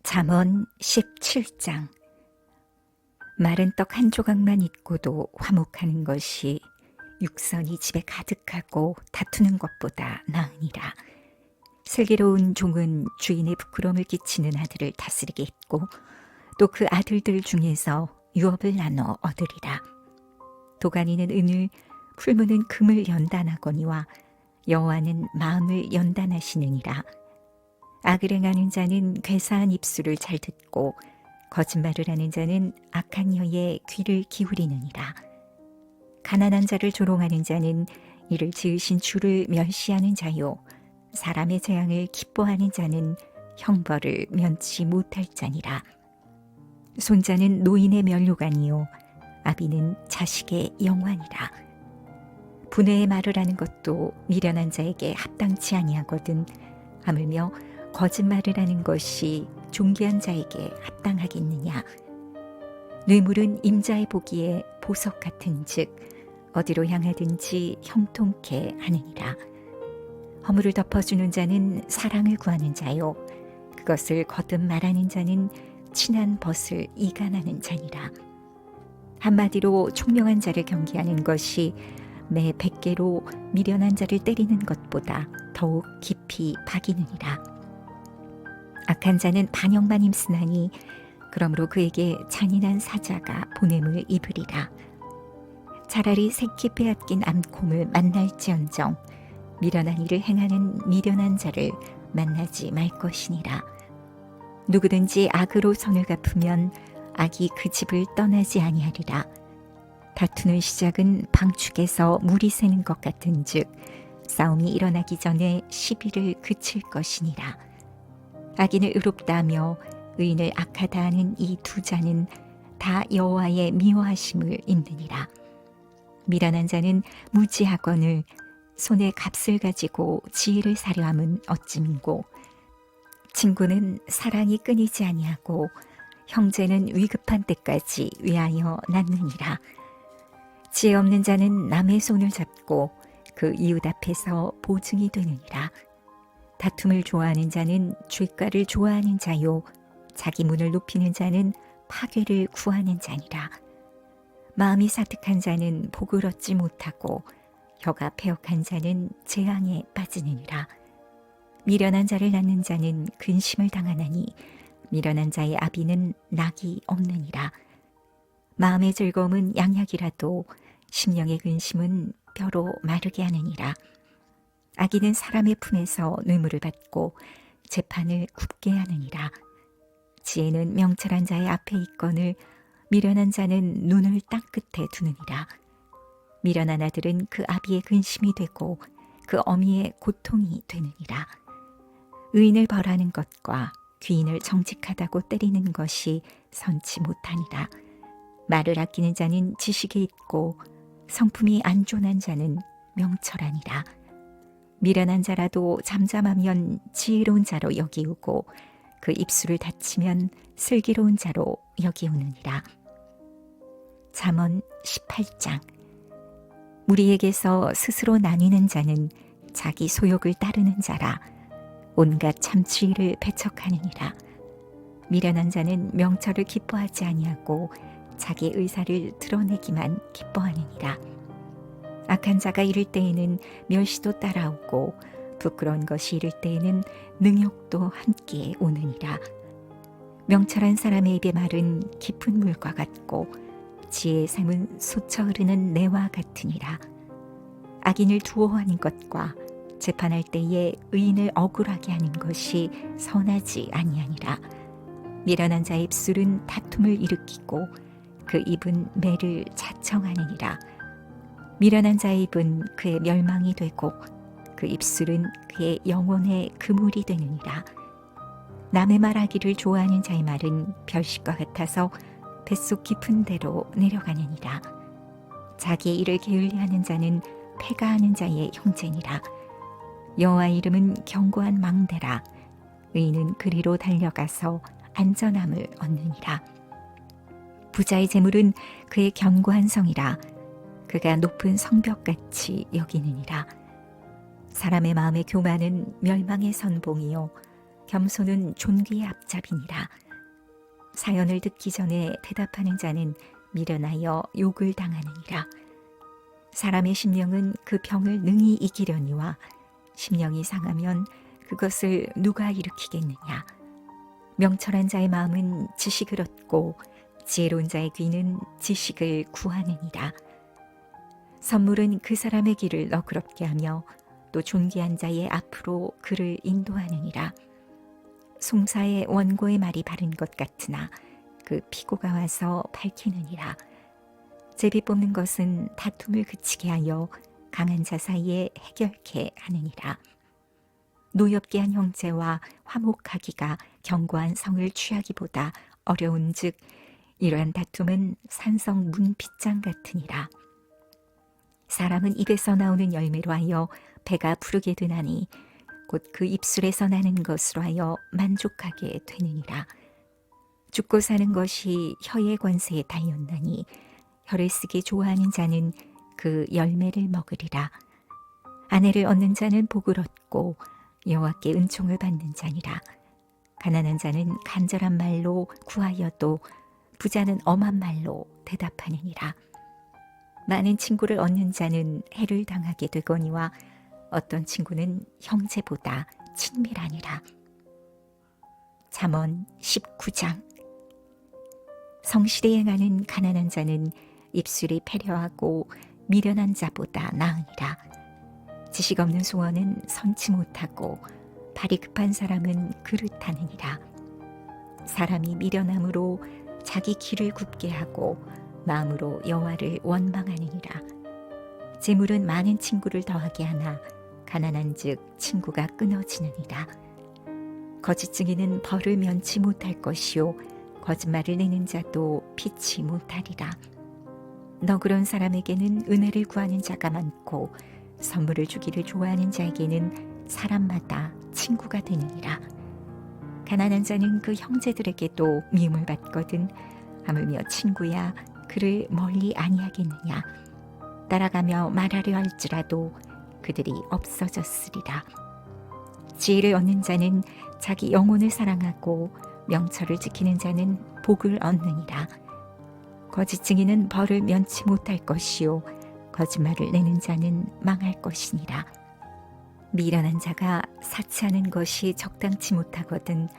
잠언 17장. 마른 떡 한 조각만 있고도 화목하는 것이 육선이 집에 가득하고 다투는 것보다 나으니라. 슬기로운 종은 주인의 부끄러움을 끼치는 아들을 다스리게 했고 또 그 아들들 중에서 유업을 나눠 얻으리라. 도가니는 은을, 풀무는 금을 연단하거니와 여호와는 마음을 연단하시느니라. 악을 행하는 자는 괴사한 입술을 잘 듣고 거짓말을 하는 자는 악한 혀에 귀를 기울이느니라. 가난한 자를 조롱하는 자는 이를 지으신 주를 멸시하는 자요, 사람의 재앙을 기뻐하는 자는 형벌을 면치 못할 자니라. 손자는 노인의 면류관이요 아비는 자식의 영환이라. 분해의 말을 하는 것도 미련한 자에게 합당치 아니하거든 하물며 거짓말을 하는 것이 존귀한 자에게 합당하겠느냐. 뇌물은 임자의 보기에 보석 같은즉 어디로 향하든지 형통케 하느니라. 허물을 덮어주는 자는 사랑을 구하는 자요, 그것을 거듭 말하는 자는 친한 벗을 이간하는 자니라. 한마디로 총명한 자를 경계하는 것이 매 100개로 미련한 자를 때리는 것보다 더욱 깊이 박이느니라. 악한 자는 반역만 힘쓰나니 그러므로 그에게 잔인한 사자가 보냄을 입으리라. 차라리 새끼 빼앗긴 암곰을 만날지언정 미련한 일을 행하는 미련한 자를 만나지 말 것이니라. 누구든지 악으로 선을 갚으면 악이 그 집을 떠나지 아니하리라. 다투는 시작은 방축에서 물이 새는 것 같은즉 싸움이 일어나기 전에 시비를 그칠 것이니라. 악인을 의롭다 하며 의인을 악하다 하는 이 두 자는 다 여호와의 미워하심을 입느니라. 미련한 자는 무지하거늘 손에 값을 가지고 지혜를 사려 함은 어찌민고. 친구는 사랑이 끊이지 아니하고 형제는 위급한 때까지 위하여 낳느니라. 지혜 없는 자는 남의 손을 잡고 그 이웃 앞에서 보증이 되느니라. 다툼을 좋아하는 자는 죄가를 좋아하는 자요, 자기 문을 높이는 자는 파괴를 구하는 자니라. 마음이 사특한 자는 복을 얻지 못하고 혀가 패역한 자는 재앙에 빠지느니라. 미련한 자를 낳는 자는 근심을 당하나니 미련한 자의 아비는 낙이 없느니라. 마음의 즐거움은 양약이라도 심령의 근심은 뼈로 마르게 하느니라. 악인은 사람의 품에서 뇌물을 받고 재판을 굽게 하느니라. 지혜는 명철한 자의 앞에 있거늘 미련한 자는 눈을 땅 끝에 두느니라. 미련한 아들은 그 아비의 근심이 되고 그 어미의 고통이 되느니라. 의인을 벌하는 것과 귀인을 정직하다고 때리는 것이 선치 못하니라. 말을 아끼는 자는 지식이 있고 성품이 안존한 자는 명철하니라. 미련한 자라도 잠잠하면 지혜로운 자로 여기우고 그 입술을 닫히면 슬기로운 자로 여기우느니라. 잠언 18장. 무리에게서 스스로 나뉘는 자는 자기 소욕을 따르는 자라. 온갖 참치를 배척하느니라. 미련한 자는 명철을 기뻐하지 아니하고 자기 의사를 드러내기만 기뻐하느니라. 악한 자가 이를 때에는 멸시도 따라오고 부끄러운 것이 이를 때에는 능욕도 함께 오느니라. 명철한 사람의 입의 말은 깊은 물과 같고 지혜의 샘은 솟아 흐르는 내와 같으니라. 악인을 두어하는 것과 재판할 때에 의인을 억울하게 하는 것이 선하지 아니하니라. 미련한 자의 입술은 다툼을 일으키고 그 입은 매를 자청하느니라. 미련한 자의 입은 그의 멸망이 되고 그 입술은 그의 영혼의 그물이 되느니라. 남의 말하기를 좋아하는 자의 말은 별식과 같아서 뱃속 깊은 데로 내려가느니라. 자기의 일을 게을리하는 자는 패가하는 자의 형제니라. 여호와의 이름은 견고한 망대라. 의인은 그리로 달려가서 안전함을 얻느니라. 부자의 재물은 그의 견고한 성이라. 그가 높은 성벽같이 여기느니라. 사람의 마음의 교만은 멸망의 선봉이요 겸손은 존귀의 앞잡이니라. 사연을 듣기 전에 대답하는 자는 미련하여 욕을 당하느니라. 사람의 심령은 그 병을 능히 이기려니와 심령이 상하면 그것을 누가 일으키겠느냐. 명철한 자의 마음은 지식을 얻고 지혜로운 자의 귀는 지식을 구하느니라. 선물은 그 사람의 길을 너그럽게 하며 또 존귀한 자의 앞으로 그를 인도하느니라. 송사의 원고의 말이 바른 것 같으나 그 피고가 와서 밝히느니라. 제비 뽑는 것은 다툼을 그치게 하여 강한 자 사이에 해결케 하느니라. 노엽게 한 형제와 화목하기가 견고한 성을 취하기보다 어려운즉 이러한 다툼은 산성 문빗장 같으니라. 사람은 입에서 나오는 열매로 하여 배가 부르게 되나니 곧 그 입술에서 나는 것으로 하여 만족하게 되느니라. 죽고 사는 것이 혀의 권세에 달렸나니 혀를 쓰기 좋아하는 자는 그 열매를 먹으리라. 아내를 얻는 자는 복을 얻고 여호와께 은총을 받는 자니라. 가난한 자는 간절한 말로 구하여도 부자는 엄한 말로 대답하느니라. 많은 친구를 얻는 자는 해를 당하게 되거니와 어떤 친구는 형제보다 친밀하니라. 잠언 19장. 성실히 행하는 가난한 자는 입술이 패려하고 미련한 자보다 나으니라. 지식 없는 소원은 선치 못하고 발이 급한 사람은 그릇하느니라. 사람이 미련함으로 자기 길을 굽게 하고 마음으로 여호와를 원망하느니라. 재물은 많은 친구를 더하게 하나 가난한즉 친구가 끊어지느니라. 거짓 증인은 벌을 면치 못할 것이요 거짓말을 내는 자도 피치 못하리라. 너그러운 사람에게는 은혜를 구하는 자가 많고 선물을 주기를 좋아하는 자에게는 사람마다 친구가 되느니라. 가난한 자는 그 형제들에게도 미움을 받거든 하물며 친구야 그를 멀리 아니하겠느냐. 따라가며 말하려 할지라도 그들이 없어졌으리라. 지혜를 얻는 자는 자기 영혼을 사랑하고 명철을 지키는 자는 복을 얻느니라. 거짓 증인은 벌을 면치 못할 것이요 거짓말을 내는 자는 망할 것이니라. 미련한 자가 사치하는 것이 적당치 못하거든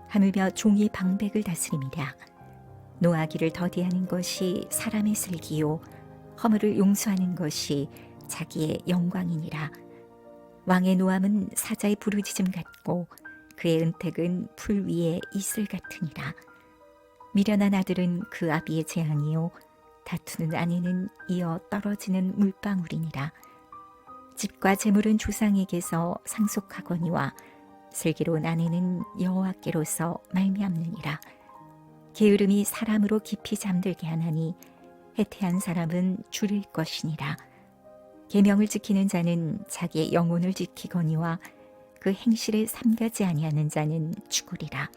하물며 종이 방백을 다스림이라. 노하기를 더디하는 것이 사람의 슬기요 허물을 용서하는 것이 자기의 영광이니라. 왕의 노함은 사자의 부르짖음 같고 그의 은택은 풀 위에 이슬 같으니라. 미련한 아들은 그 아비의 재앙이요 다투는 아내는 이어 떨어지는 물방울이니라. 집과 재물은 조상에게서 상속하거니와 슬기로운 아내는 여호와께로서 말미암느니라. 게으름이 사람으로 깊이 잠들게 하나니 해태한 사람은 줄일 것이니라. 계명을 지키는 자는 자기의 영혼을 지키거니와 그 행실을 삼가지 아니하는 자는 죽으리라.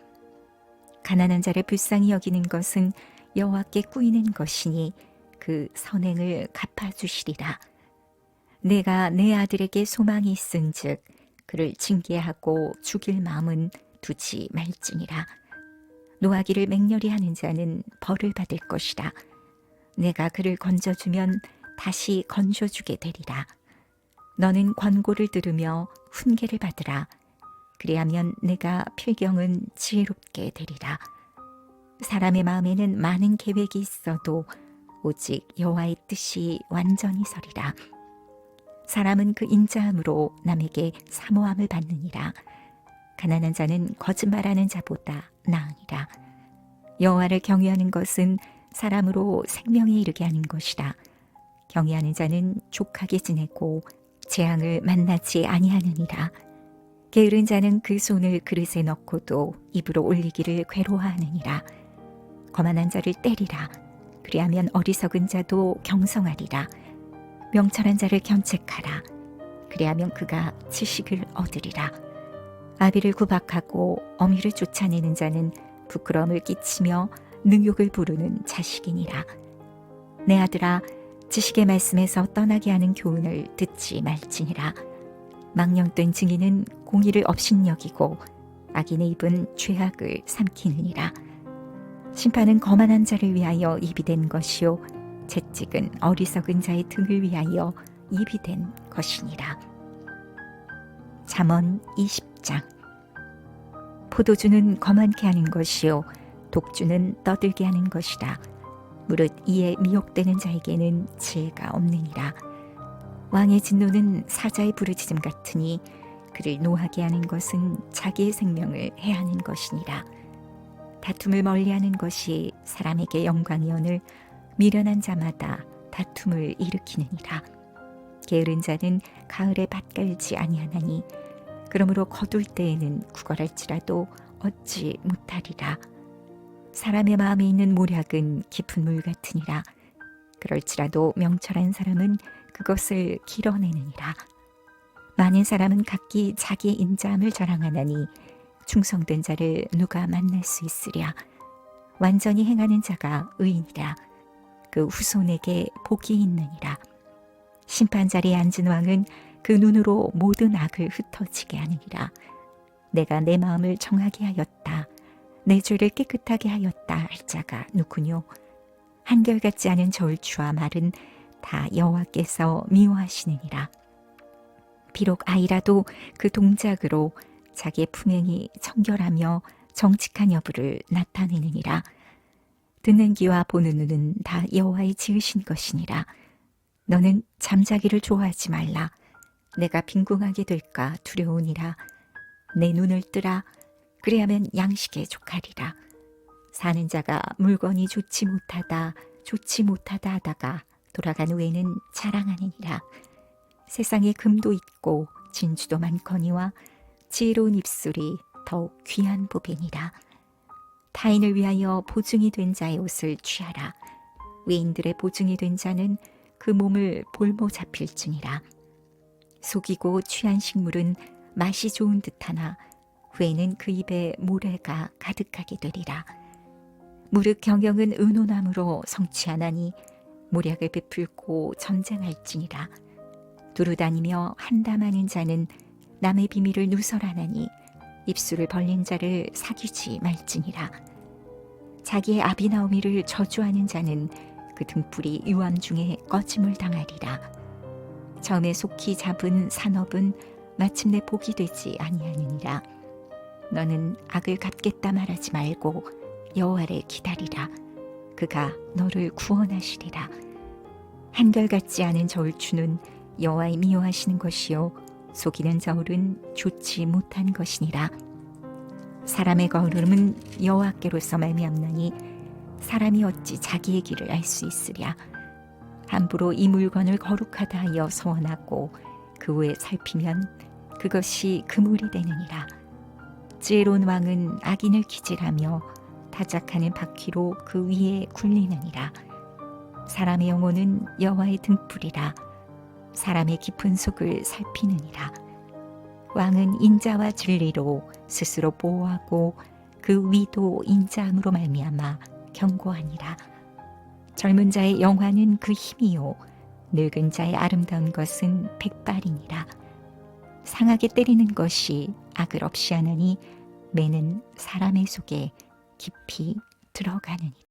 가난한 자를 불쌍히 여기는 것은 여호와께 꾸이는 것이니 그 선행을 갚아주시리라. 내가 내 아들에게 소망이 있은즉 그를 징계하고 죽일 마음은 두지 말지니라. 노하기를 맹렬히 하는 자는 벌을 받을 것이라. 내가 그를 건져주면 다시 건져주게 되리라. 너는 권고를 들으며 훈계를 받으라. 그리하면 내가 필경은 지혜롭게 되리라. 사람의 마음에는 많은 계획이 있어도 오직 여호와의 뜻이 완전히 서리라. 사람은 그 인자함으로 남에게 사모함을 받느니라. 가난한 자는 거짓말하는 자보다 나으니라. 여호와를 경외하는 것은 사람으로 생명에 이르게 하는 것이라. 경외하는 자는 족하게 지내고 재앙을 만나지 아니하느니라. 게으른 자는 그 손을 그릇에 넣고도 입으로 올리기를 괴로워하느니라. 거만한 자를 때리라. 그리하면 어리석은 자도 경성하리라. 명철한 자를 견책하라. 그리하면 그가 지식을 얻으리라. 아비를 구박하고 어미를 쫓아내는 자는 부끄러움을 끼치며 능욕을 부르는 자식이니라. 내 아들아, 지식의 말씀에서 떠나게 하는 교훈을 듣지 말지니라. 망령된 증인은 공의를 업신여기고 악인의 입은 죄악을 삼키느니라. 심판은 거만한 자를 위하여 입이 된 것이요 채찍은 어리석은 자의 등을 위하여 입이 된 것이니라. 잠언 20장. 포도주는 거만케 하는 것이요 독주는 떠들게 하는 것이라. 무릇 이에 미혹되는 자에게는 지혜가 없느니라. 왕의 진노는 사자의 부르짖음 같으니 그를 노하게 하는 것은 자기의 생명을 해하는 것이니라. 다툼을 멀리하는 것이 사람에게 영광이오늘 미련한 자마다 다툼을 일으키느니라. 게으른 자는 가을에 밭 갈지 아니하나니 그러므로 거둘 때에는 구걸할지라도 얻지 못하리라. 사람의 마음에 있는 모략은 깊은 물 같으니라. 그럴지라도 명철한 사람은 그것을 길어내느니라. 많은 사람은 각기 자기의 인자함을 자랑하나니 충성된 자를 누가 만날 수 있으랴. 완전히 행하는 자가 의인이라. 그 후손에게 복이 있느니라. 심판 자리에 앉은 왕은 그 눈으로 모든 악을 흩어지게 하느니라. 내가 내 마음을 정하게 하였다. 내 죄를 깨끗하게 하였다 할 자가 누구뇨? 한결같지 않은 저울추와 말은 다 여호와께서 미워하시느니라. 비록 아이라도 그 동작으로 자기의 품행이 청결하며 정직한 여부를 나타내느니라. 듣는 귀와 보는 눈은 다 여호와의 지으신 것이니라. 너는 잠자기를 좋아하지 말라. 내가 빈궁하게 될까 두려우니라. 내 눈을 뜨라. 그래야면 양식에 족하리라. 사는 자가 물건이 좋지 못하다 하다가 돌아간 후에는 자랑하느니라. 세상에 금도 있고 진주도 많거니와 지혜로운 입술이 더욱 귀한 보배니라. 타인을 위하여 보증이 된 자의 옷을 취하라. 외인들의 보증이 된 자는 그 몸을 볼모 잡힐지니라. 속이고 취한 식물은 맛이 좋은 듯하나 후에는 그 입에 모래가 가득하게 되리라. 무릇 경영은 의논함으로 성취하나니 모략을 베풀고 전쟁할지니라. 두루다니며 한담하는 자는 남의 비밀을 누설하나니 입술을 벌린 자를 사귀지 말지니라. 자기의 아비나오미를 저주하는 자는 그 등불이 유암 중에 꺼짐을 당하리라. 처음에 속히 잡은 산업은 마침내 복이 되지 아니하느니라. 너는 악을 갚겠다 말하지 말고 여호와를 기다리라. 그가 너를 구원하시리라. 한결같지 않은 저울추는 여호와의 미워하시는 것이요 속이는 저울은 좋지 못한 것이니라. 사람의 걸음은 여호와께로서 말미암나니 사람이 어찌 자기의 길을 알 수 있으랴. 함부로 이 물건을 거룩하다 하여 서원하고 그 후에 살피면 그것이 그물이 되느니라. 지혜로운 왕은 악인을 기질하며 타작하는 바퀴로 그 위에 굴리느니라. 사람의 영혼은 여호와의 등불이라. 사람의 깊은 속을 살피느니라. 왕은 인자와 진리로 스스로 보호하고 그 위도 인자함으로 말미암아 경고하니라. 젊은 자의 영화는 그 힘이요 늙은 자의 아름다운 것은 백발이니라. 상하게 때리는 것이 악을 없이 하느니 매는 사람의 속에 깊이 들어가느니라.